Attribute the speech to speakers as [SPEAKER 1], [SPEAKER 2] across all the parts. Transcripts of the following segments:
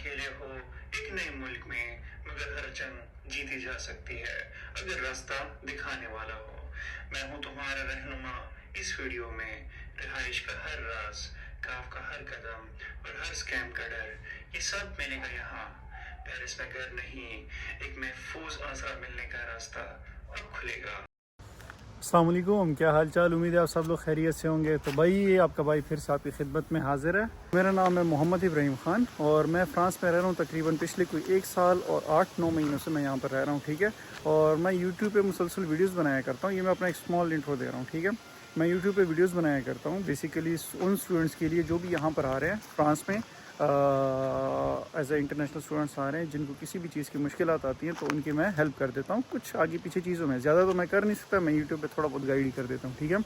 [SPEAKER 1] अकेले हो एक नए मुल्क में, मगर हर जंग जीती जा सकती है अगर रास्ता दिखाने वाला हो। मैं हूं तुम्हारा रहनुमा। इस वीडियो में रिहाइश का हर राज, काफ का हर कदम और हर स्कैम का डर, ये सब मिलेगा यहाँ। पेरिस में घर नहीं, एक महफूज आसरा मिलने का रास्ता अब खुलेगा।
[SPEAKER 2] अस्सलाम वालेकुम, क्या हाल चाल। उम्मीद है आप सब लोग खैरियत से होंगे। तो भाई ये आपका भाई फिर से आपकी खिदमत में हाजिर है। मेरा नाम है मोहम्मद इब्राहिम ख़ान और मैं फ़्रांस में रह रहा हूँ। तकरीबन पिछले कोई 1 साल और 8-9 महीनों से मैं यहाँ पर रह रहा हूँ, ठीक है। और मैं यूट्यूब पे मुसलसल वीडियोस बनाया करता हूँ। ये मैं अपना एक स्मॉल इंट्रो दे रहा हूँ, ठीक है। मैं यूट्यूब पे वीडियोस बनाया करता हूँ बेसिकली उन स्टूडेंट्स के लिए जो भी यहाँ पर आ रहे हैं फ़्रांस में एज ए इंटरनेशनल स्टूडेंट्स आ रहे हैं, जिनको किसी भी चीज़ की मुश्किलात आती हैं तो उनकी मैं हेल्प कर देता हूँ कुछ आगे पीछे चीज़ों में। ज़्यादा तो मैं कर नहीं सकता, मैं यूट्यूब पे थोड़ा बहुत गाइड ही कर देता हूँ, ठीक है।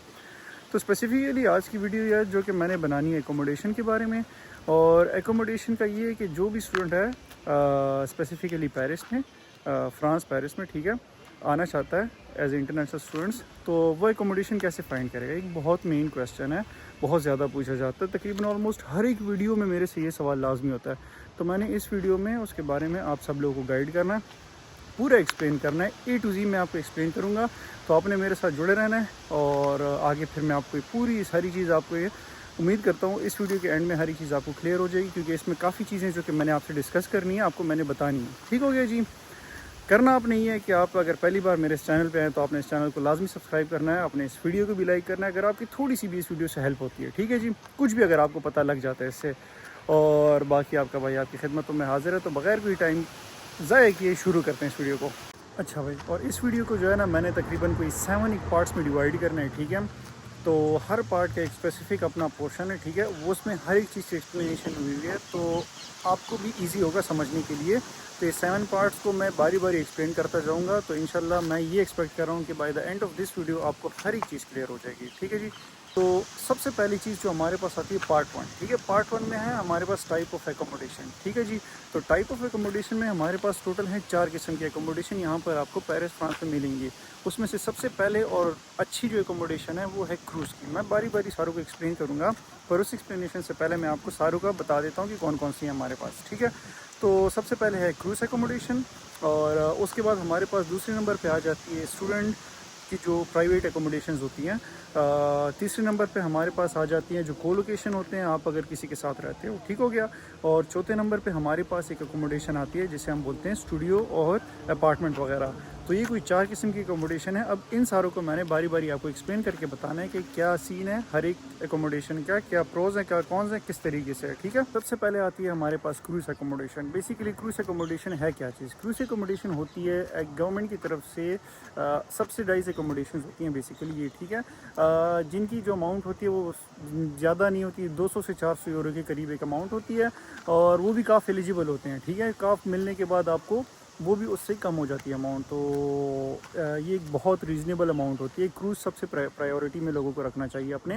[SPEAKER 2] तो स्पेसिफिकली आज की वीडियो है जो कि मैंने बनानी है एकोमोडेशन के बारे में। और एकोमोडेशन का ये है कि जो भी स्टूडेंट है स्पेसिफिकली पेरिस में, फ़्रांस पेरिस में, ठीक है, आना चाहता है एज ए इंटरनेशनल स्टूडेंट्स, तो वो एकोमोडेशन कैसे फाइंड करेगा। एक बहुत मेन क्वेश्चन है, बहुत ज़्यादा पूछा जाता है। तकरीबन ऑलमोस्ट हर एक वीडियो में मेरे से ये सवाल लाजमी होता है। तो मैंने इस वीडियो में उसके बारे में आप सब लोगों को गाइड करना है, पूरा एक्सप्लेन करना है, A to Z मैं आपको एक्सप्लेन करूँगा। तो आपने मेरे साथ जुड़े रहना है और आगे फिर मैं आपको पूरी सारी चीज़ आपको ये उम्मीद करता हूँ इस वीडियो के एंड में हर एक चीज़ आपको क्लियर हो जाएगी, क्योंकि इसमें काफ़ी चीज़ें जो कि मैंने आपसे डिस्कस करनी है आपको मैंने बतानी है। ठीक हो गया जी। करना आपने ये है कि आप अगर पहली बार मेरे इस चैनल पे हैं तो आपने इस चैनल को लाजमी सब्सक्राइब करना है, अपने इस वीडियो को भी लाइक करना है अगर आपकी थोड़ी सी भी इस वीडियो से हेल्प होती है, ठीक है जी। कुछ भी अगर आपको पता लग जाता है इससे। और बाकी आपका भाई आपकी खिदमतों में हाजिर है। तो बगैर कोई टाइम ज़ाया किए शुरू करते हैं इस वीडियो को। अच्छा भाई, और इस वीडियो को जो है ना मैंने तकरीबन कोई 7 पार्ट्स में डिवाइड करना है, ठीक है। तो हर पार्ट का एक स्पेसिफिक अपना पोर्शन है, ठीक है। वो उसमें हर एक चीज़ की एक्सप्लेनेशन हुई है तो आपको भी इजी होगा समझने के लिए। तो ये 7 पार्ट्स को मैं बारी बारी एक्सप्लेन करता जाऊंगा। तो इंशाल्लाह मैं ये एक्सपेक्ट कर रहा हूँ कि by the end of this video आपको हर एक चीज़ क्लियर हो जाएगी, ठीक है जी। तो सबसे पहली चीज़ जो हमारे पास आती है पार्ट 1, ठीक है। पार्ट 1 में है हमारे पास टाइप ऑफ एकोमोडेशन, ठीक है जी। तो टाइप ऑफ एकोमोडेशन में हमारे पास टोटल है 4 किस्म की एकोमोडेशन यहाँ पर आपको पेरिस फ्रांस में मिलेंगी। उसमें से सबसे पहले और अच्छी जो एकोमोडेशन है वो है क्रूज़ की। मैं बारी बारी सारों को एक्सप्लेन करूँगा, पर उस एक्सप्लेनेशन से पहले मैं आपको सारों का बता देता हूँ कि कौन कौन सी है हमारे पास, ठीक है। तो सबसे पहले है क्रूज़ एकोमोडेशन और उसके बाद हमारे पास दूसरे नंबर पे आ जाती है स्टूडेंट की जो प्राइवेट एकोमोडेशंस होती हैं। तीसरे नंबर पे हमारे पास आ जाती हैं जो कोलोकेशन होते हैं, आप अगर किसी के साथ रहते हो, ठीक हो गया। और चौथे नंबर पे हमारे पास एक एकोमोडेशन आती है जिसे हम बोलते हैं स्टूडियो और अपार्टमेंट वगैरह। तो ये कोई 4 किस्म की एकोमोडेशन है। अब इन सारों को मैंने बारी बारी आपको एक्सप्लेन करके बताना है कि क्या सीन है हर एक एकोमोडेशन का, क्या प्रोज है, क्या कौन से, किस तरीके से है, ठीक है। सबसे पहले आती है हमारे पास cruise accommodation. Basically cruise accommodation है क्या चीज़। क्रूज एकोमोडेशन होती है गवर्नमेंट की तरफ से सब्सिडाइज एकोमोडेशन होती हैं बेसिकली ये, ठीक है। जिनकी जो अमाउंट होती है वो ज़्यादा नहीं होती, 200 से 400 यूरो के करीब एक अमाउंट होती है और वो भी काफ़ी एलिजिबल होते हैं, ठीक है। काफ़ मिलने के बाद आपको वो भी उससे कम हो जाती है अमाउंट। तो ये एक बहुत रीज़नेबल अमाउंट होती है। क्रूज़ सबसे प्रायोरिटी में लोगों को रखना चाहिए अपने।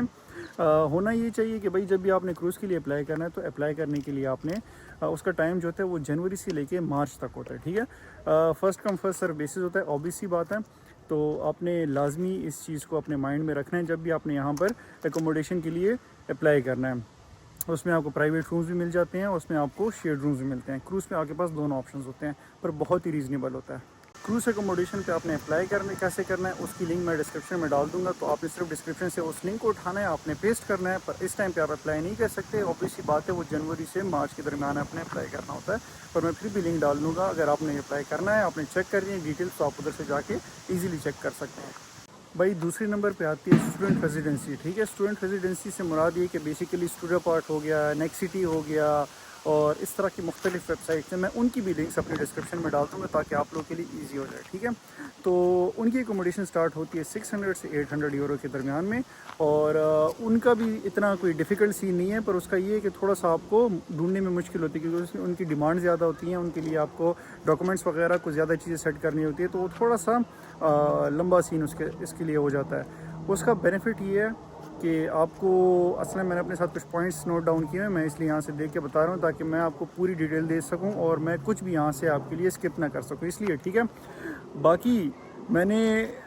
[SPEAKER 2] होना ये चाहिए कि भाई जब भी आपने क्रूज़ के लिए अप्लाई करना है तो अप्लाई करने के लिए आपने उसका टाइम जो होता है वो जनवरी से लेके मार्च तक होता है, ठीक है। First come first serve basis होता है, ऑब्वियस सी बात है। तो आपने लाजमी इस चीज़ को अपने माइंड में रखना है जब भी आपने यहाँ पर एकोमोडेशन के लिए अप्लाई करना है। उसमें आपको प्राइवेट रूम्स भी मिल जाते हैं, उसमें आपको शेयर्ड रूम्स भी मिलते हैं। क्रूज़ में आपके पास दोनों ऑप्शंस होते हैं, पर बहुत ही रीज़नेबल होता है। क्रूज़ एकोमोडेशन पे आपने अप्लाई करने कैसे करना है उसकी लिंक मैं डिस्क्रिप्शन में डाल दूंगा। तो आपने सिर्फ डिस्क्रिप्शन से उस लिंक को उठाना है, आपने पेस्ट करना है। पर इस टाइम पे आप अप्लाई नहीं कर सकते, ऑब्वियस सी बात है, वो जनवरी से मार्च के दरमियान आपने अप्लाई करना होता है। पर मैं फिर भी लिंक डाल दूँगा, अगर आपने अप्लाई करना है, आपने चेक करनी है डिटेल्स, तो आप उधर से जाके ईजिली चेक कर सकते हैं। भाई दूसरे नंबर पे आती है स्टूडेंट रेजिडेंसी, ठीक है। स्टूडेंट रेजिडेंसी से मुराद ये कि बेसिकली स्टूडियो पार्ट हो गया, नेक्स्ट सिटी हो गया और इस तरह की मुख्तलिफ वेबसाइट्स हैं। मैं उनकी भी लिंक्स अपने डिस्क्रिप्शन में डाल दूँगा ताकि आप लोगों के लिए ईजी हो जाए, ठीक है। तो उनकी एकोमोडेशन स्टार्ट होती है 600 से 800 यूरो के दरमियान में। और उनका भी इतना कोई डिफ़िकल्ट सीन नहीं है, पर उसका ये है कि थोड़ा सा आपको ढूंढने में मुश्किल होती है क्योंकि उनकी डिमांड ज़्यादा होती है। उनके लिए आपको डॉक्यूमेंट्स वगैरह को ज़्यादा चीज़ें सेट करनी होती है, तो वो थोड़ा सा लंबा सीन इसके लिए हो जाता है। उसका बेनिफिट ये है कि आपको असल में मैंने अपने साथ कुछ पॉइंट्स नोट डाउन किए हैं, मैं इसलिए यहाँ से देख के बता रहा हूँ ताकि मैं आपको पूरी डिटेल दे सकूँ और मैं कुछ भी यहाँ से आपके लिए स्किप ना कर सकूँ, इसलिए, ठीक है। बाकी मैंने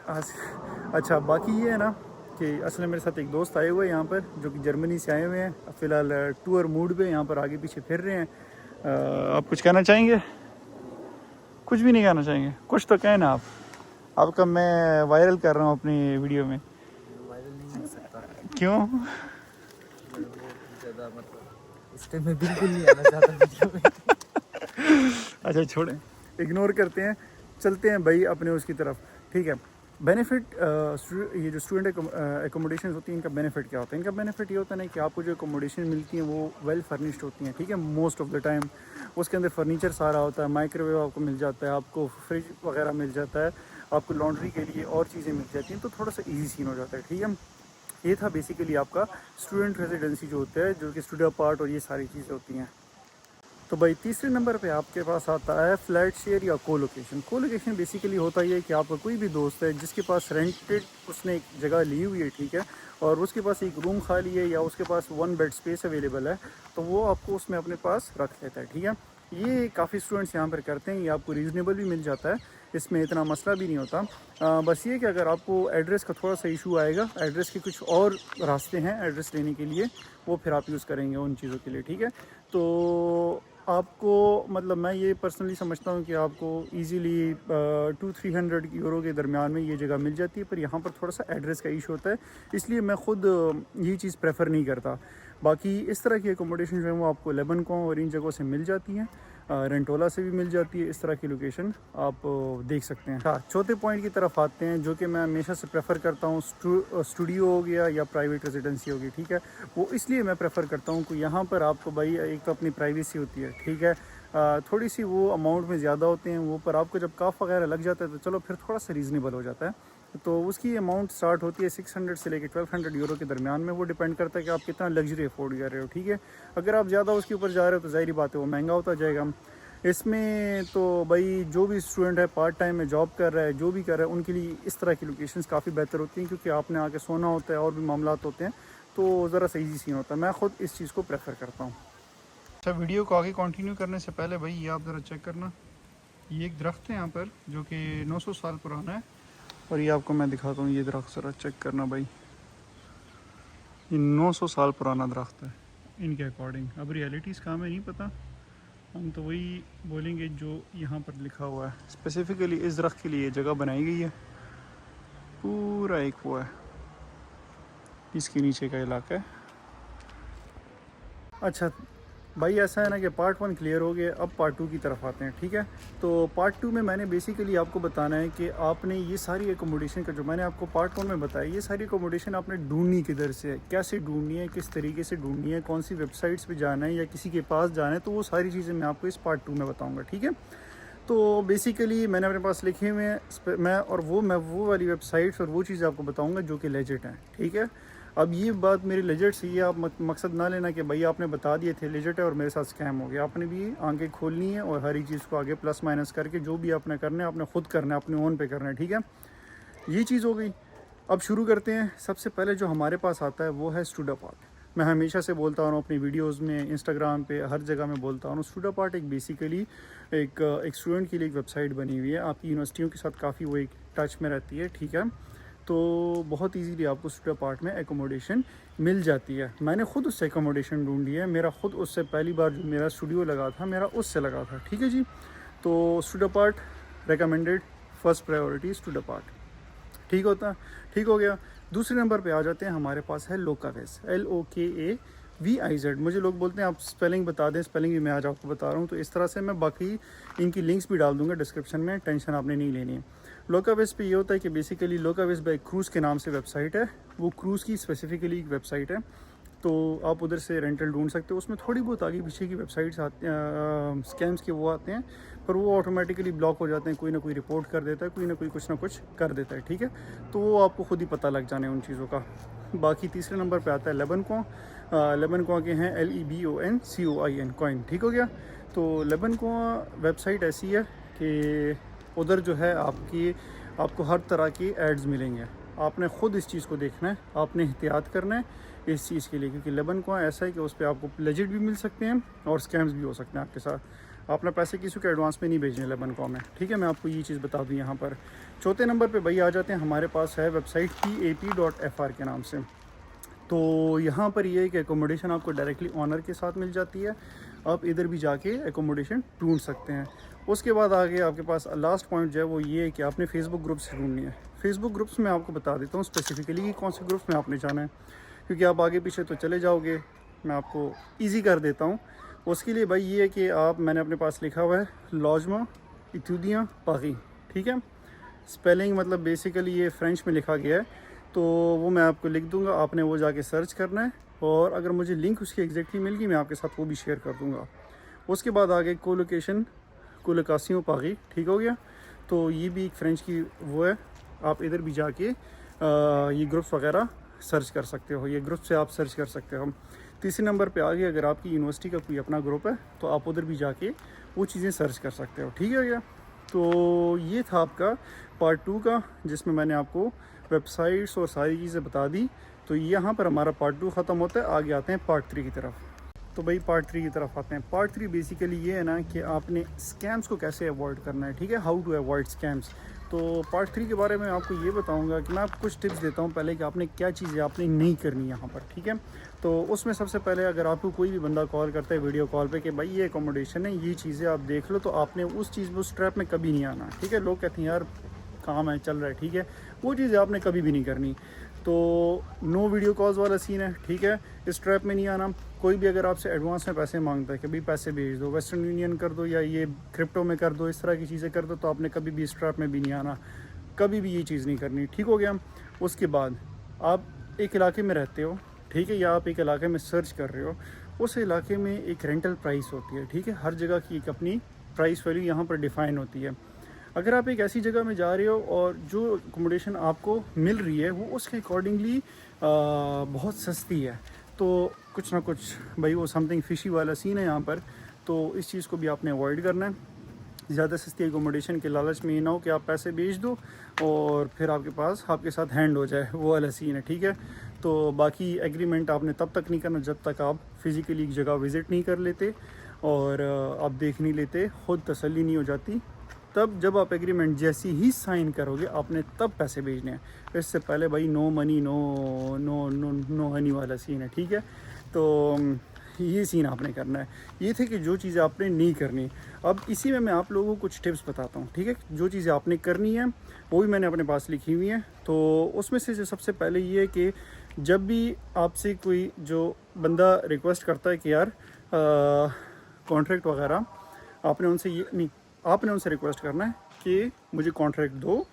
[SPEAKER 2] अच्छा बाकी ये है ना कि असल में मेरे साथ एक दोस्त आए हुए हैं यहाँ पर जो कि जर्मनी से आए हुए हैं, फ़िलहाल टूर मूड पे यहाँ पर आगे पीछे फिर रहे हैं। आप कुछ कहना चाहेंगे? कुछ भी नहीं कहना चाहेंगे? कुछ तो कहें ना आप। आपका मैं वायरल कर रहा हूँ अपनी वीडियो में।
[SPEAKER 3] वायरल नहीं हो सकता,
[SPEAKER 2] क्यों?
[SPEAKER 3] बहुत ज़्यादा मतलब इस टाइम में बिल्कुल नहीं आना चाहता वीडियो में।
[SPEAKER 2] अच्छा छोड़ें, इग्नोर करते हैं, चलते हैं भाई अपने उसकी तरफ। ठीक है, बेनिफिट ये जो स्टूडेंट एकोमोडेशन होती हैं इनका बेनिफिट क्या होता है? इनका बेनिफिट ये होता है ना कि आपको जो एकोमोडेशन मिलती हैं वो वेल फर्निश्ड होती हैं। ठीक है, मोस्ट ऑफ द टाइम उसके अंदर फर्नीचर सारा होता है, माइक्रोवेव आपको मिल जाता है, आपको फ्रिज वगैरह मिल जाता है, आपको लॉन्ड्री के लिए और चीज़ें मिल जाती हैं, तो थोड़ा सा ईजी सीन हो जाता है। ठीक है, ये था बेसिकली आपका स्टूडेंट रेजिडेंसी जो होता है, जो कि स्टूडियो अपार्ट और ये सारी चीज़ें होती हैं। तो भाई तीसरे नंबर पे आपके पास आता है फ्लैट शेयर या कोलोकेशन। कोलोकेशन बेसिकली होता ही है कि आपका कोई भी दोस्त है जिसके पास रेंटेड उसने एक जगह ली हुई है, ठीक है, और उसके पास एक रूम खाली है या उसके पास 1 बेड स्पेस अवेलेबल है, तो वो आपको उसमें अपने पास रख लेता है। ठीक है, ये काफ़ी स्टूडेंट्स यहाँ पर करते हैं, ये आपको रीज़नेबल भी मिल जाता है, इसमें इतना मसला भी नहीं होता। बस ये कि अगर आपको एड्रेस का थोड़ा सा इशू आएगा, एड्रेस के कुछ और रास्ते हैं एड्रेस लेने के लिए, वो फिर आप यूज़ करेंगे उन चीज़ों के लिए। ठीक है, तो आपको मतलब मैं ये पर्सनली समझता हूँ कि आपको इजीली 200-300 यूरो के दरमियान में ये जगह मिल जाती है, पर यहाँ पर थोड़ा सा एड्रेस का इशू होता है, इसलिए मैं ख़ुद ये चीज़ प्रेफर नहीं करता। बाकी इस तरह की एकोमोडेशन जो है वो आपको लेबनकॉन और इन जगहों से मिल जाती हैं, रेंटोला से भी मिल जाती है, इस तरह की लोकेशन आप देख सकते हैं। हाँ, चौथे पॉइंट की तरफ आते हैं जो कि मैं हमेशा से प्रेफर करता हूँ, स्टूडियो हो गया या प्राइवेट रेजिडेंसी होगी। ठीक है, वो इसलिए मैं प्रेफर करता हूँ कि यहाँ पर आपको भाई एक तो अपनी प्राइवेसी होती है, ठीक है, थोड़ी सी वो अमाउंट में ज़्यादा होते हैं वो, पर आपको जब काफ वगैरह लग जाता है तो चलो फिर थोड़ा सा रीज़नेबल हो जाता है। तो उसकी अमाउंट स्टार्ट होती है 600 से लेकर 1200 यूरो के दरमियान में, वो डिपेंड करता है कि आप कितना लग्जरी अफोर्ड कर रहे हो। ठीक है, अगर आप ज़्यादा उसके ऊपर जा रहे हो तो ज़ाहिर बात है वो महंगा होता जाएगा। इसमें तो भाई जो भी स्टूडेंट है पार्ट टाइम में जॉब कर रहा है, जो भी कर रहा है, उनके लिए इस तरह की लोकेशंस काफ़ी बेहतर होती हैं, क्योंकि आपने आके सोना होता है और भी मामलात होते हैं, तो ज़रा सा ईजी सीन होता है। मैं ख़ुद इस चीज़ को प्रेफर करता हूँ। अच्छा, वीडियो को आगे कंटिन्यू करने से पहले भाई ये आप ज़रा चेक करना, ये एक दरख्त है यहाँ पर जो कि 900 साल पुराना है, और ये आपको मैं दिखाता हूँ, ये दरख्त ज़रा चेक करना भाई, ये 900 साल पुराना दरख्त है इनके अकॉर्डिंग। अब रियलिटीज़ कहाँ में नहीं पता, हम तो वही बोलेंगे जो यहाँ पर लिखा हुआ है। स्पेसिफ़िकली इस दरख्त के लिए जगह बनाई गई है, पूरा एक वो है, इसके नीचे का इलाका है। अच्छा भाई, ऐसा है ना कि पार्ट 1 क्लियर हो गया, अब पार्ट 2 की तरफ आते हैं। ठीक है, तो पार्ट 2 में मैंने बेसिकली आपको बताना है कि आपने ये सारी एकोमोडेशन का जो मैंने आपको पार्ट 1 में बताया, ये सारी एकोमोडेशन आपने ढूंढनी किधर से है, कैसे ढूंढनी है, किस तरीके से ढूंढनी है, कौन सी वेबसाइट्स पे जाना है या किसी के पास जाना है, तो वो सारी चीज़ें मैं आपको इस पार्ट 2 में बताऊँगा। ठीक है, तो बेसिकली मैंने अपने पास लिखे हुए हैं मैं वो वाली वेबसाइट्स और वो चीज़ आपको बताऊँगा जो कि लेजिट हैं। ठीक है, अब ये बात मेरी लेजिट से ये आप मकसद ना लेना कि भाई आपने बता दिए थे लेजिट है और मेरे साथ स्कैम हो गया। आपने भी आंखें खोलनी है और हर एक चीज़ को आगे प्लस माइनस करके जो भी आपने करना है आपने ख़ुद करना है, अपने ओन पे करना है। ठीक है, ये चीज़ हो गई। अब शुरू करते हैं। सबसे पहले जो हमारे पास आता है वो है स्टूडियो पार्ट। मैं हमेशा से बोलता हूँ अपनी वीडियोस में, इंस्टाग्राम पे, हर जगह में बोलता हूँ, स्टूडियो पार्ट एक बेसिकली एक स्टूडेंट के लिए एक वेबसाइट बनी हुई है, आपकी यूनिवर्सिटियों के साथ काफ़ी वो एक टच में रहती है। ठीक है, तो बहुत इजीली आपको स्टूडियो पार्ट में एकोमोडेशन मिल जाती है। मैंने ख़ुद उससे एकोमोडेशन ढूंढी है, मेरा ख़ुद उससे पहली बार जो मेरा स्टूडियो लगा था मेरा उससे लगा था। ठीक है जी, तो studio part recommended, first priority studio part. ठीक हो गया। दूसरे नंबर पे आ जाते हैं, हमारे पास है लोकावेज, LOKAVIZ। मुझे लोग बोलते हैं आप स्पेलिंग बता दें, स्पेलिंग भी मैं आज आपको बता रहा हूँ, तो इस तरह से मैं बाकी इनकी लिंक्स भी डाल दूँगा डिस्क्रिप्शन में, टेंशन आपने नहीं लेनी है। लोकावेज पे ये होता है कि बेसिकली लोकावेज बाय क्रूज़ के नाम से वेबसाइट है, वो क्रूज़ की स्पेसिफिकली एक वेबसाइट है, तो आप उधर से रेंटल ढूंढ सकते हो। उसमें थोड़ी बहुत आगे पीछे की वेबसाइट्स आते हैं, स्कैम्स के वो आते हैं, पर वो ऑटोमेटिकली ब्लॉक हो जाते हैं, कोई ना कोई रिपोर्ट कर देता है, कोई ना कोई कुछ ना कुछ कर देता है। ठीक है, तो वो आपको खुद ही पता लग जाने उन चीज़ों का। बाकी तीसरे नंबर पे आता है लेबनकॉन। लेबनकॉन के हैं LEBONCOIN कॉइन। ठीक हो गया, तो लेबनकॉन वेबसाइट ऐसी है कि उधर जो है आपको हर तरह की एड्स मिलेंगे। आपने ख़ुद इस चीज़ को देखना है, आपने एहतियात करना है इस चीज़ के लिए, क्योंकि लेबनकॉन ऐसा है कि उस पर आपको लेजिट भी मिल सकते हैं और स्कैम्स भी हो सकते हैं आपके साथ। आपने पैसे किसी के एडवांस में नहीं भेजने लेबनकॉन में। ठीक है, मैं आपको ये चीज़ बता दूँ यहाँ पर। चौथे नंबर पे भाई आ जाते हैं, हमारे पास है वेबसाइट PAP.FR के नाम से। तो यहाँ पर ये है कि एकोमोडेशन आपको डायरेक्टली ऑनर के साथ मिल जाती है, आप इधर भी जाके एकोमोडेशन ढूंढ सकते हैं। उसके बाद आगे आपके पास लास्ट पॉइंट जो है वो ये है कि आपने फेसबुक ग्रुप्स ढूंढनी है। फेसबुक ग्रुप्स में आपको बता देता हूँ स्पेसिफिकली कि कौन से ग्रुप्स में आपने जाना है, क्योंकि आप आगे पीछे तो चले जाओगे, मैं आपको ईजी कर देता हूँ। उसके लिए भाई ये है कि मैंने अपने पास लिखा हुआ है लॉजमा इतूदियाँ पागी, ठीक है। स्पेलिंग मतलब बेसिकली ये फ्रेंच में लिखा गया है, तो वो मैं आपको लिख दूंगा, आपने वो जाके सर्च करना है, और अगर मुझे लिंक उसकी एग्जैक्टली मिल गई मैं आपके साथ वो भी शेयर कर दूंगा। उसके बाद आगे कोलोकेशन कोलोकासियों पागी, ठीक हो गया। तो ये भी एक फ्रेंच की वो है, आप इधर भी जाके ये ग्रुप्स वगैरह सर्च कर सकते हो, ये ग्रुप से आप सर्च कर सकते हो। तीसरे नंबर पे आगे अगर आपकी यूनिवर्सिटी का कोई अपना ग्रुप है तो आप उधर भी जाके वो चीज़ें सर्च कर सकते हो, ठीक है भैया। तो ये था आपका पार्ट 2 का, जिसमें मैंने आपको वेबसाइट्स और सारी चीज़ें बता दी। तो यहाँ पर हमारा पार्ट 2 ख़त्म होता है, आगे आते हैं पार्ट 3 की तरफ। तो भाई पार्ट 3 की तरफ आते हैं। पार्ट 3 बेसिकली ये है ना कि आपने स्कैम्स को कैसे अवॉइड करना है, ठीक है, हाउ टू अवॉइड स्कैम्स। तो पार्ट 3 के बारे में आपको ये बताऊंगा कि मैं आपको कुछ टिप्स देता हूँ पहले कि आपने क्या चीज़ें आपने नहीं करनी यहाँ पर, ठीक है। तो उसमें सबसे पहले अगर आपको कोई भी बंदा कॉल करता है वीडियो कॉल पे कि भाई ये अकोमोडेशन है, ये चीज़ें आप देख लो, तो आपने उस चीज़ में उस ट्रैप में कभी नहीं आना, ठीक है। लोग कहते हैं यार काम है चल रहा है, ठीक है, वो चीज़ें आपने कभी भी नहीं करनी। तो नो वीडियो कॉल्स वाला सीन है, ठीक है, इस ट्रैप में नहीं आना। कोई भी अगर आपसे एडवांस में पैसे मांगता है कि भाई पैसे भेज दो, वेस्टर्न यूनियन कर दो या ये क्रिप्टो में कर दो, इस तरह की चीज़ें कर दो, तो आपने कभी भी इस ट्रैप में भी नहीं आना, कभी भी ये चीज़ नहीं करनी, ठीक हो गया। उसके बाद आप एक इलाके में रहते हो, ठीक है, या आप एक इलाके में सर्च कर रहे हो, उस इलाके में एक रेंटल प्राइस होती है, ठीक है, हर जगह की एक अपनी प्राइस वैल्यू यहाँ पर डिफ़ाइन होती है। अगर आप एक ऐसी जगह में जा रहे हो और जो अकोमोडेशन आपको मिल रही है वो उसके अकॉर्डिंगली बहुत सस्ती है, तो कुछ ना कुछ भाई वो समथिंग फ़िशी वाला सीन है यहाँ पर। तो इस चीज़ को भी आपने अवॉइड करना है। ज़्यादा सस्ती एकोमोडेशन के लालच में ये ना हो कि आप पैसे भेज दो और फिर आपके पास आपके साथ हैंड हो जाए, वो वाला सीन है, ठीक है। तो बाकी एग्रीमेंट आपने तब तक नहीं करना जब तक आप फिज़िकली एक जगह विज़िट नहीं कर लेते और आप देख नहीं लेते, ख़ुद तसल्ली नहीं हो जाती। तब जब आप एग्रीमेंट जैसी ही साइन करोगे आपने तब पैसे भेजने हैं, इससे पहले भाई no money no no no no honey वाला सीन है, ठीक है। तो ये सीन आपने करना है। ये थे कि जो चीज़ें आपने नहीं करनी। अब इसी में मैं आप लोगों को कुछ टिप्स बताता हूँ, ठीक है, जो चीज़ें आपने करनी है वो भी मैंने अपने पास लिखी हुई हैं। तो उसमें से जो सबसे पहले ये है कि जब भी आपसे कोई जो बंदा रिक्वेस्ट करता है कि यार कॉन्ट्रैक्ट वगैरह, आपने उनसे ये नहीं, आपने उनसे रिक्वेस्ट करना है कि मुझे कॉन्ट्रैक्ट दो।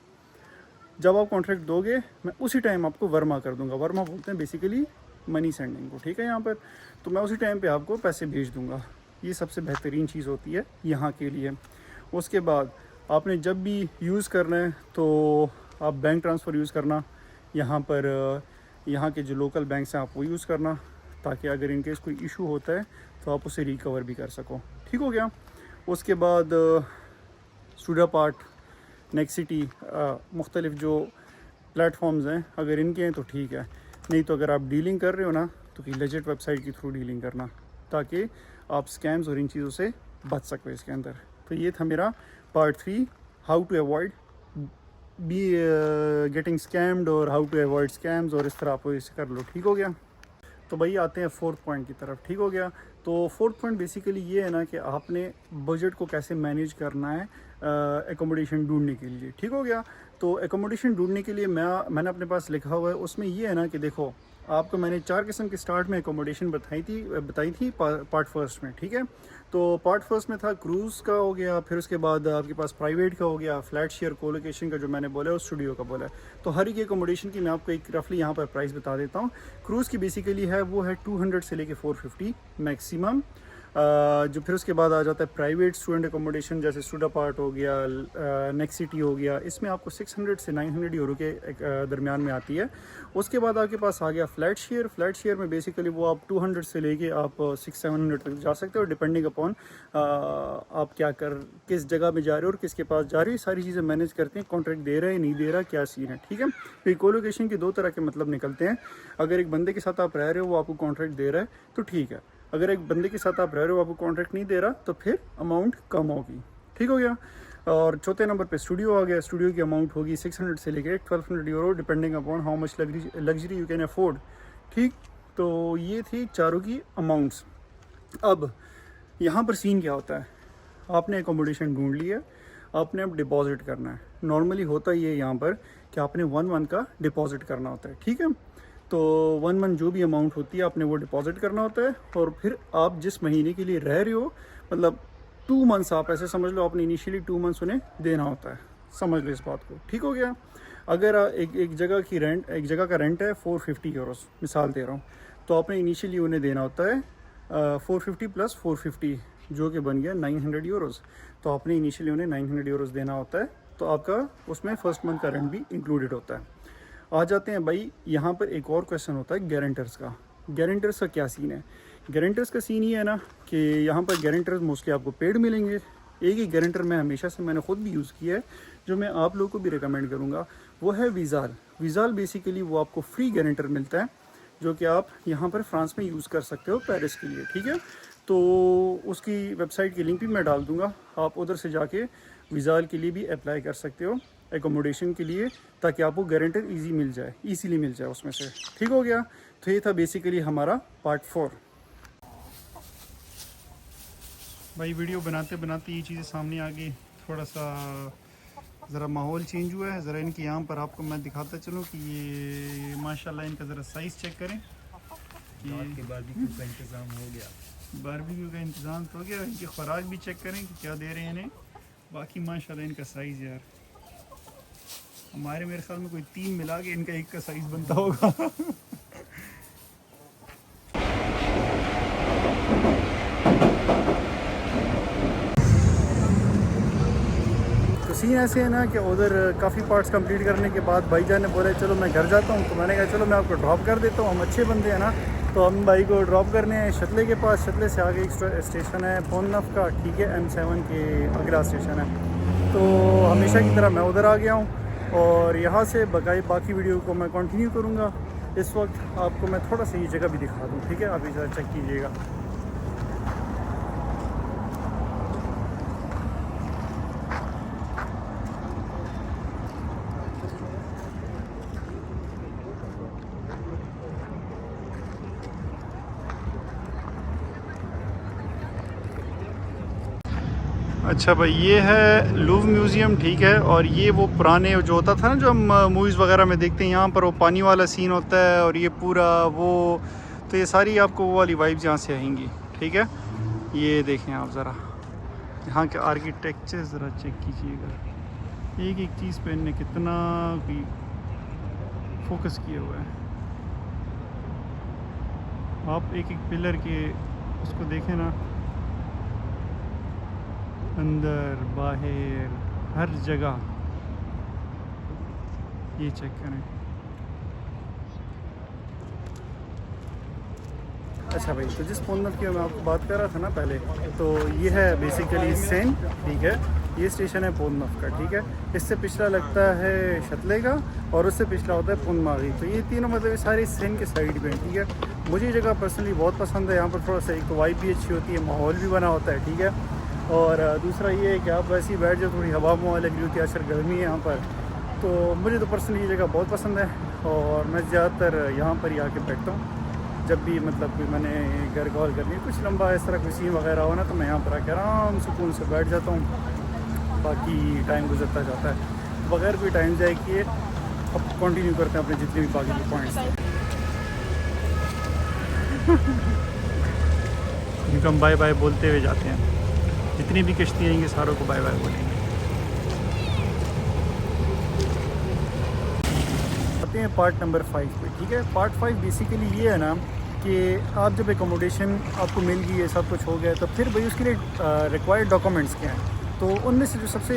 [SPEAKER 2] जब आप कॉन्ट्रैक्ट दोगे मैं उसी टाइम आपको वर्मा कर दूंगा। वर्मा बोलते हैं बेसिकली मनी सेंडिंग को, ठीक है, यहाँ पर। तो मैं उसी टाइम पे आपको पैसे भेज दूंगा। ये सबसे बेहतरीन चीज़ होती है यहाँ के लिए। उसके बाद आपने जब भी यूज़ करना है तो आप बैंक ट्रांसफ़र यूज़ करना, यहाँ पर यहाँ के जो लोकल बैंक्स हैं आप वो यूज़ करना, ताकि अगर इनकेस कोई इशू होता है तो आप उसे रिकवर भी कर सको, ठीक हो गया। उसके बाद स्टूडापार्ट, नेक्सिटी, मुख्तलिफ जो प्लेटफॉर्म्स हैं अगर इनके हैं तो ठीक है, नहीं तो अगर आप डीलिंग कर रहे हो ना तो कि लेजिट वेबसाइट के थ्रू डीलिंग करना, ताकि आप स्कैम्स और इन चीज़ों से बच सको इसके अंदर। तो ये था मेरा part 3, how to avoid be getting scammed और हाउ टू अवॉइड स्कैम्स, और इस तरह आप इसे कर लो, ठीक हो गया। तो भाई आते हैं 4th पॉइंट की तरफ, ठीक हो गया। तो 4th पॉइंट बेसिकली ये है ना कि आपने बजट को कैसे मैनेज करना है एकोमोडेशन ढूंढने के लिए, ठीक हो गया। तो एकोमोडेशन ढूंढने के लिए मैंने अपने पास लिखा हुआ है, उसमें ये है ना कि देखो आपको मैंने 4 किस्म के स्टार्ट में एकोमोडेशन बताई थी पार्ट 1 में, ठीक है। तो पार्ट 1 में था क्रूज़ का हो गया, फिर उसके बाद आपके पास प्राइवेट का हो गया, फ्लैट शेयर, कोलोकेशन का जो मैंने बोला है, और स्टूडियो का बोला है। तो हर एक एकोमोडेशन की मैं आपको एक रफली यहाँ पर प्राइस बता देता हूँ। क्रूज़ की बेसिकली है वो है 200 से लेके 450 मैक्सिमम। जो फिर उसके बाद आ जाता है प्राइवेट स्टूडेंट एकोमोडेशन, जैसे स्टूडापार्ट हो गया, नेक्सिटी हो गया, इसमें आपको 600 से 900 यूरो के दरमियान में आती है। उसके बाद आपके पास आ गया फ्लैट शेयर। फ्लैट शेयर में बेसिकली वो आप 200 से लेके आप 600-700 तक जा सकते हो, डिपेंडिंग अपॉन आप किस जगह में जा रहे हो और किसके पास जा रहे हो, सारी चीज़ें मैनेज करते हैं, कॉन्ट्रैक्ट दे रहे हैं नहीं दे रहा, क्या सीन है, ठीक है। फिर कोलोकेशन के 2 तरह के मतलब निकलते हैं। अगर एक बंदे के साथ आप रह रहे हो वो आपको कॉन्ट्रैक्ट दे रहा है तो ठीक है, अगर एक बंदे के साथ आप रह रहे हो आपको कॉन्ट्रैक्ट नहीं दे रहा तो फिर अमाउंट कम होगी, ठीक हो गया। और चौथे नंबर पे स्टूडियो आ गया। स्टूडियो की अमाउंट होगी 600 से लेकर 1200 euro, depending upon how much luxury you can afford, ठीक, तो ये थी चारों की अमाउंट्स। अब यहाँ पर सीन क्या होता है, आपने एकोमोडेशन ढूंढ लिया, आपने अब डिपॉज़िट करना है। नॉर्मली होता ही है यहाँ पर कि आपने 1 मंथ का डिपॉज़िट करना होता है, ठीक है। तो 1 मंथ जो भी अमाउंट होती है आपने वो डिपॉज़िट करना होता है, और फिर आप जिस महीने के लिए रह रहे हो, मतलब 2 मंथ्स आप ऐसे समझ लो, आपने इनिशियली 2 मंथ्स उन्हें देना होता है। समझ लो इस बात को, ठीक हो गया। अगर एक जगह की रेंट, एक जगह का रेंट है 450 यूरोस, मिसाल दे रहा हूँ, तो आपने इनिशियली उन्हें देना होता है 450 प्लस 450 जो कि बन गया 900 यूरोस। तो आपने इनिशियली उन्हें 900 यूरोस देना होता है, तो आपका उसमें फर्स्ट मंथ का रेंट भी इंक्लूडेड होता है। आ जाते हैं भाई, यहाँ पर एक और क्वेश्चन होता है गारंटर्स का। गारंटर्स का क्या सीन है? गारंटर्स का सीन ये है ना कि यहाँ पर गारंटर्स मोस्टली आपको पेड मिलेंगे। एक ही गारंटर मैं हमेशा से, मैंने ख़ुद भी यूज़ किया है, जो मैं आप लोगों को भी रिकमेंड करूँगा, वो है विज़ाल। विज़ाल बेसिकली वो आपको फ्री गारंटर मिलता है, जो कि आप यहाँ पर फ्रांस में यूज़ कर सकते हो पेरिस के लिए, ठीक है। तो उसकी वेबसाइट की लिंक भी मैं डाल दूँगा, आप उधर से जाके विज़ाल के लिए भी अप्लाई कर सकते हो एकोमोडेशन के लिए, ताकि आपको गारंटर ईज़िली मिल जाए उसमें से, ठीक हो गया। तो ये था बेसिकली हमारा पार्ट 4। भाई वीडियो बनाते बनाते ये चीज़ें सामने आ गई, थोड़ा सा ज़रा माहौल चेंज हुआ है। ज़रा इनके यहाँ पर आपको मैं दिखाता चलूँ कि ये माशाल्लाह इनका ज़रा साइज़ चेक करें।
[SPEAKER 3] के बारबेक्यू का इंतज़ाम हो गया,
[SPEAKER 2] बारबेक्यू का इंतज़ाम तो हो गया। इनकी खुराक भी चेक करें कि क्या दे रहे हैं इन्हें। बाकी माशाल्लाह इनका साइज़ यार, हमारे मेरे ख्याल में कोई 3 मिला के इनका एक का साइज़ बनता होगा। सीन ऐसे है ना कि उधर काफ़ी पार्ट्स कंप्लीट करने के बाद भाईजान ने बोले चलो मैं घर जाता हूँ, तो मैंने कहा चलो मैं आपको ड्रॉप कर देता हूँ, हम अच्छे बंदे हैं ना। तो हम भाई को ड्रॉप करने हैं शतले के पास। शतले से आगे एक स्टेशन है पोननफ का, ठीक है, M7 के अगला स्टेशन है। तो हमेशा की तरह मैं उधर आ गया हूँ, और यहाँ से बाकी वीडियो को मैं कंटिन्यू करूँगा। इस वक्त आपको मैं थोड़ा सा ये जगह भी दिखा दूँ, ठीक है, आप इधर चेक कीजिएगा। अच्छा भाई, ये है लूव म्यूज़ियम, ठीक है। और ये वो पुराने जो होता था ना, जो हम मूवीज़ वगैरह में देखते हैं, यहाँ पर वो पानी वाला सीन होता है, और ये पूरा वो, तो ये सारी आपको वो वाली वाइब्स यहाँ से आएंगी, ठीक है। ये देखें आप ज़रा यहाँ के आर्किटेक्चर ज़रा चेक कीजिएगा, एक एक चीज़ पे इनने कितना भी फोकस किया हुआ है। आप एक एक पिलर के उसको देखें ना, अंदर बाहर हर जगह, ये चेक करें। अच्छा भाई, तो जिस पोननफ की मैं आपको बात कर रहा था ना पहले, तो ये है बेसिकली सेन, ठीक है। ये स्टेशन है पोननफ का, ठीक है। इससे पिछला लगता है शतले का, और उससे पिछला होता है पोनमागी। तो ये तीनों मतलब सारी सेन के साइड में, ठीक है। मुझे ये जगह पर्सनली बहुत पसंद है। यहाँ पर थोड़ा सा एक तो वाइब भी अच्छी होती है, माहौल भी बना होता है, ठीक है। और दूसरा ये है कि आप वैसे ही बैठ जाओ, थोड़ी हवा में लगी होती है, अक्सर गर्मी है यहाँ पर। तो मुझे तो पर्सनली ये जगह बहुत पसंद है, और मैं ज़्यादातर यहाँ पर ही आके बैठता हूँ। जब भी मतलब मैंने घर कॉल करनी है, कुछ लंबा इस तरह कोई सीन वगैरह हो ना, तो मैं यहाँ पर आके आराम सुकून से बैठ जाता हूँ। बाकी टाइम गुजरता जाता है बगैर कोई टाइम जाए किए। अब कंटिन्यू करते हैं अपने जितने भी बाकी के पॉइंट्स। जिनको हम बाय बाय बोलते हुए जाते हैं, जितनी भी किश्ती आएंगी सारों को बाय बाय बोलेंगे। आते हैं पार्ट नंबर 5 पे, ठीक है। पार्ट 5 बेसिकली ये है ना कि आप जब एकोमोडेशन आपको मिल गई है, सब कुछ हो गया, तो फिर भाई उसके लिए रिक्वायर्ड डॉक्यूमेंट्स क्या हैं। तो उनमें से जो सबसे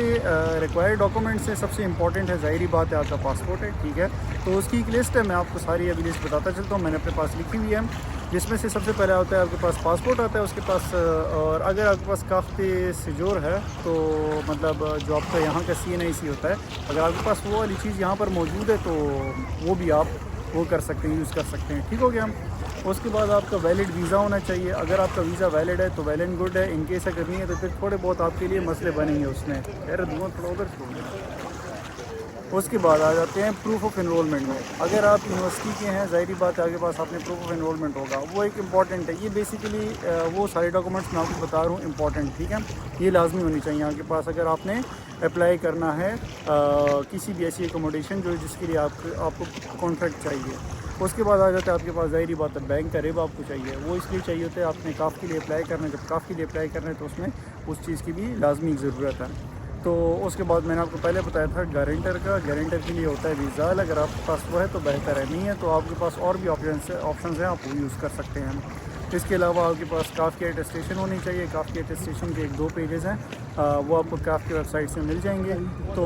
[SPEAKER 2] रिक्वायर्ड डॉक्यूमेंट्स है, सबसे इंपॉर्टेंट है, ज़ाहिरी बात है, आपका पासपोर्ट है, ठीक है। तो उसकी एक लिस्ट है, मैं आपको सारी अभी लिस्ट बताता चलता हूँ, मैंने अपने पास लिखी हुई है। जिसमें से सबसे पहले आता है आपके पास पासपोर्ट आता है, उसके पास, और अगर आपके पास काफ़ी सिजोर है, तो मतलब जो आपका यहाँ का CNIC होता है, अगर आपके पास वो वाली चीज़ यहाँ पर मौजूद है, तो वो भी आप वो कर सकते हैं, यूज़ कर सकते हैं, ठीक हो गया। उसके बाद आपका वैलिड वीज़ा होना चाहिए। अगर आपका वीज़ा वैलिड है तो वेल एंड गुड है। इन केस अगर नहीं है तो फिर थोड़े बहुत आपके लिए मसले बनेंगे उसमें। खैर धुआं थोड़ा उधर छोड़ देना। उसके बाद आ जाते हैं प्रूफ ऑफ एनरोलमेंट में। अगर आप यूनिवर्सिटी के हैं, ज़ाहिर बात है आपके पास आपने प्रूफ ऑफ एनरोलमेंट होगा, वो एक इम्पॉर्टेंट है। ये बेसिकली वो सारे डॉक्यूमेंट्स मैं आपको बता रहा हूँ इम्पॉर्टेंट, ठीक है। ये लाजमी होनी चाहिए आपके पास अगर आपने अप्लाई करना है किसी भी ऐसी एकोमोडेशन जो जिसके लिए आपको कॉन्ट्रैक्ट चाहिए। उसके बाद आ जाता है आपके पास ज़ाहिर बात है बैंक का रिब आपको चाहिए। वो इसलिए चाहिए होता है आपने काफ़ के लिए अप्लाई करना है। जब काफ़ के लिए अप्लाई करना है तो उसमें उस चीज़ की भी लाजमी ज़रूरत है। तो उसके बाद मैंने आपको पहले बताया था गारंटर का। गारंटर के लिए होता है वीज़ा, अगर आपके पास वो है तो बेहतर है, नहीं है तो आपके पास और भी ऑप्शन हैं, आप वो यूज़ कर सकते हैं। इसके अलावा आपके पास काफ़ की अटेस्टेशन होनी चाहिए। काफ़ की अटेस्टेशन के 1-2 पेजेस हैं, वो आपको काफ़ की वेबसाइट से मिल जाएंगे। तो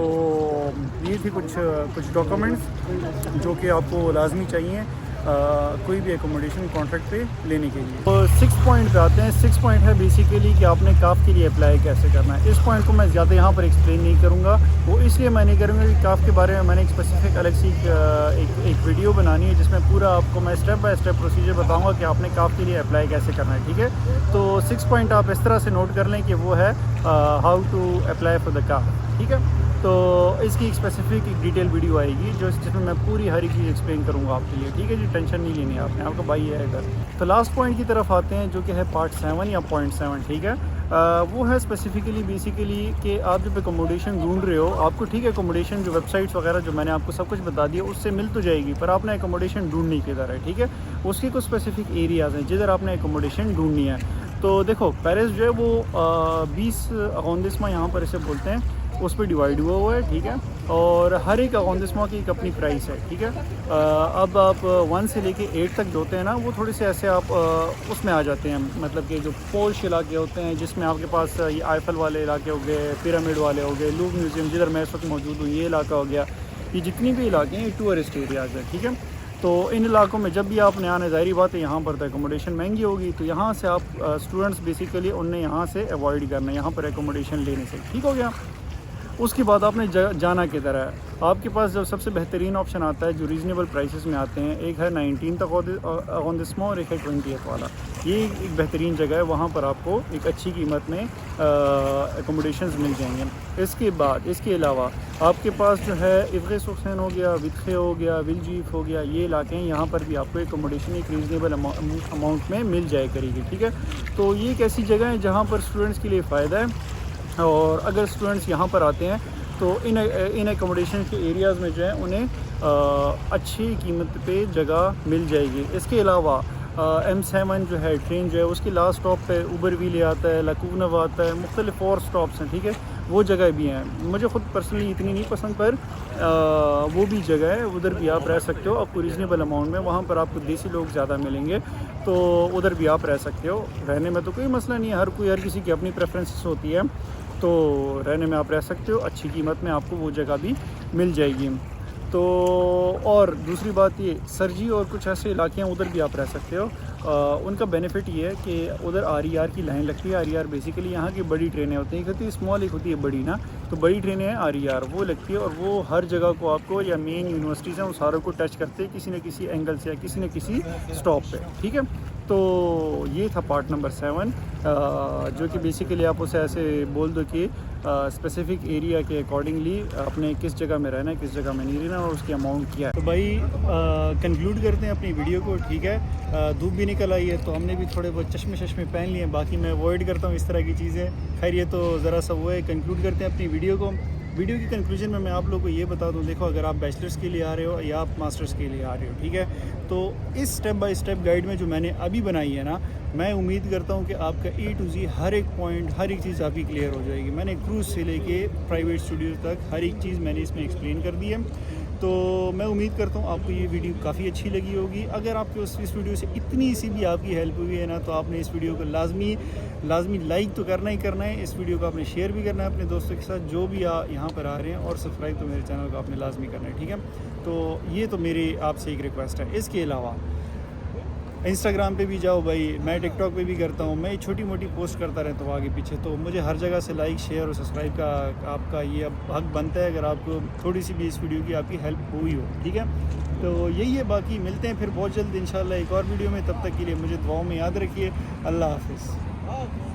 [SPEAKER 2] ये थी कुछ डॉक्यूमेंट्स जो कि आपको लाजमी चाहिए कोई भी एकोमोडेशन कॉन्ट्रैक्ट पे लेने के लिए। तो 6 पॉइंट पे आते हैं। 6 पॉइंट है बेसिकली कि आपने काफ़ के लिए अप्लाई कैसे करना है। इस पॉइंट को मैं ज़्यादा यहाँ पर एक्सप्लेन नहीं करूँगा, वो इसलिए मैं नहीं करूँगा कि काफ़ के बारे में मैंने एक स्पेसिफिक अलग सी एक वीडियो बनानी है जिसमें पूरा आपको मैं स्टेप बाय स्टेप प्रोसीजर बताऊँगा कि आपने काफ़ के लिए अप्लाई कैसे करना है, ठीक है। तो 6 पॉइंट आप इस तरह से नोट कर लें कि वो है how to apply for the calf, ठीक है। तो इसकी एक स्पेसिफिक एक डिटेल वीडियो आएगी जिसमें मैं पूरी हर एक चीज़ एक्सप्लेन करूँगा आपके लिए, ठीक है जी। टेंशन नहीं लेनी है आपने, आपका भाई है इधर। तो लास्ट पॉइंट की तरफ आते हैं जो कि है पार्ट 7 या पॉइंट 7, ठीक है। वो है स्पेसिफिकली बेसिकली कि आप जब एकोमोडेशन ढूंढ रहे हो, आपको ठीक है एकोमोडेशन जो वेबसाइट्स वगैरह जो मैंने आपको सब कुछ बता दिया उससे मिल तो जाएगी, पर आपने एकोमोडेशन ढूंढनी किधर है, ठीक है। उसके कुछ स्पेसिफिक एरियाज़ हैं जिधर आपने एकोमोडेशन ढूंढनी है। तो देखो पेरिस जो है वो 20 अगोंदिस्मा यहाँ पर इसे बोलते हैं, उस पर डिवाइड हुआ है, ठीक है। और हर एक अगोंदिस्मा की एक अपनी प्राइस है, ठीक है। अब आप 1 से लेके 8 तक जो होते हैं ना, वो थोड़े से ऐसे आप उसमें आ जाते हैं, मतलब कि जो पोश इलाके होते हैं जिसमें आपके पास ये आईफल वाले इलाके हो गए, पिरामिड वाले हो गए, लूव म्यूज़ियम जिधर मैं इस वक्त मौजूद हूँ ये इलाका हो गया। ये जितनी भी इलाके हैं ये टूरिस्ट एरियाज़ हैं, ठीक है। तो इन इलाकों में जब भी आपने आना, ज़ाहिर बात है यहाँ पर तो एकोमोडेशन महंगी होगी, तो यहाँ से आप स्टूडेंट्स बेसिकली उन्हें यहाँ से अवॉइड करना है यहाँ पर एकोमोडेशन लेने से, ठीक हो गया। उसके बाद आपने जाना किधर है। आपके पास जब सबसे बेहतरीन ऑप्शन आता है जो रीज़नेबल प्राइसेस में आते हैं, एक है 19 अगोंदिस्मा और एक है 20 वाला। ये एक बेहतरीन जगह है, वहाँ पर आपको एक अच्छी कीमत में एकोमोडेशंस मिल जाएंगे। इसके बाद इसके अलावा आपके पास जो है इफ़्गे सुखसैन हो गया, विदखे हो गया, विलजीफ हो गया, ये इलाके हैं, यहाँ पर भी आपको एकोमोडेशन एक रीज़नेबल अमाउंट में मिल जाए करेगी, ठीक है। तो ये एक ऐसी जगह है जहाँ पर स्टूडेंट्स के लिए फ़ायदा है। और अगर स्टूडेंट्स यहाँ पर आते हैं तो इन एकोमोडेशन के एरियाज़ में जो है उन्हें अच्छी कीमत पे जगह मिल जाएगी। इसके अलावा M7 जो है ट्रेन जो है उसके लास्ट स्टॉप पे उबर भी ले आता है, लकूनव आता है, मुख्तलिफ और स्टॉप्स हैं, ठीक है। वो जगह भी हैं, मुझे ख़ुद पर्सनली इतनी नहीं पसंद, पर वो भी जगह है, उधर भी आप रह सकते हो आपको रीज़नेबल अमाउंट में। वहाँ पर आपको देसी लोग ज़्यादा मिलेंगे, तो उधर भी आप रह सकते हो। रहने में तो कोई मसला नहीं है, हर किसी की अपनी प्रेफरेंसेस होती है, तो रहने में आप रह सकते हो। अच्छी कीमत में आपको वो जगह भी मिल जाएगी। तो और दूसरी बात ये सरजी और कुछ ऐसे इलाके हैं उधर भी आप रह सकते हो। उनका बेनिफिट ये है कि उधर RER की लाइन लगती है। RER बेसिकली यहाँ की बड़ी ट्रेनें होती हैं, एक होती है स्मॉल, एक होती है बड़ी ना, तो बड़ी ट्रेनें हैं RER वो लगती है, और वो हर जगह को आपको या मेन यूनिवर्सिटीज़ हैं उन सारों को टच करते हैं किसी न किसी एंगल से या किसी न किसी स्टॉप पे, ठीक है। तो ये था पार्ट नंबर 7 जो कि बेसिकली आप उसे ऐसे बोल दो कि स्पेसिफिक एरिया के अकॉर्डिंगली अपने किस जगह में रहना है, किस जगह में नहीं रहना, और उसकी अमाउंट क्या है। तो भाई कंक्लूड करते हैं अपनी वीडियो को, ठीक है। धूप भी निकल आई है तो हमने भी थोड़े बहुत चश्मे पहन लिए, बाकी मैं अवॉइड करता हूँ इस तरह की चीज़ें। खैर ये तो ज़रा सा वो है। कंक्लूड करते हैं अपनी वीडियो को। वीडियो की कंक्लूजन में मैं आप लोगों को ये बता दूं, देखो अगर आप बैचलर्स के लिए आ रहे हो या आप मास्टर्स के लिए आ रहे हो, ठीक है, तो इस स्टेप बाय स्टेप गाइड में जो मैंने अभी बनाई है ना, मैं उम्मीद करता हूँ कि आपका A to Z हर एक पॉइंट, हर एक चीज़ आपकी क्लियर हो जाएगी। मैंने क्रूज़ से लेके प्राइवेट स्टूडियो तक हर एक चीज़ मैंने इसमें एक्सप्लेन कर दी है। तो मैं उम्मीद करता हूँ आपको ये वीडियो काफ़ी अच्छी लगी होगी। अगर आपको इस वीडियो से इतनी सी भी आपकी हेल्प हुई है ना, तो आपने इस वीडियो को लाजमी लाइक तो करना ही करना है। इस वीडियो को आपने शेयर भी करना है अपने दोस्तों के साथ जो भी यहाँ पर आ रहे हैं, और सब्सक्राइब तो मेरे चैनल को आपने लाजमी करना है, ठीक है। तो ये तो मेरी आपसे एक रिक्वेस्ट है। इसके अलावा इंस्टाग्राम पे भी जाओ भाई, मैं टिकटॉक पे भी करता हूँ, मैं छोटी मोटी पोस्ट करता रहता हूँ आगे पीछे, तो मुझे हर जगह से लाइक, शेयर और सब्सक्राइब का आपका ये अब हक बनता है अगर आपको थोड़ी सी भी इस वीडियो की आपकी हेल्प हुई हो, ठीक है। तो यही है, बाकी मिलते हैं फिर बहुत जल्द इंशाल्लाह एक और वीडियो में। तब तक के लिए मुझे दुआओं में याद रखिए। अल्लाह हाफिज़।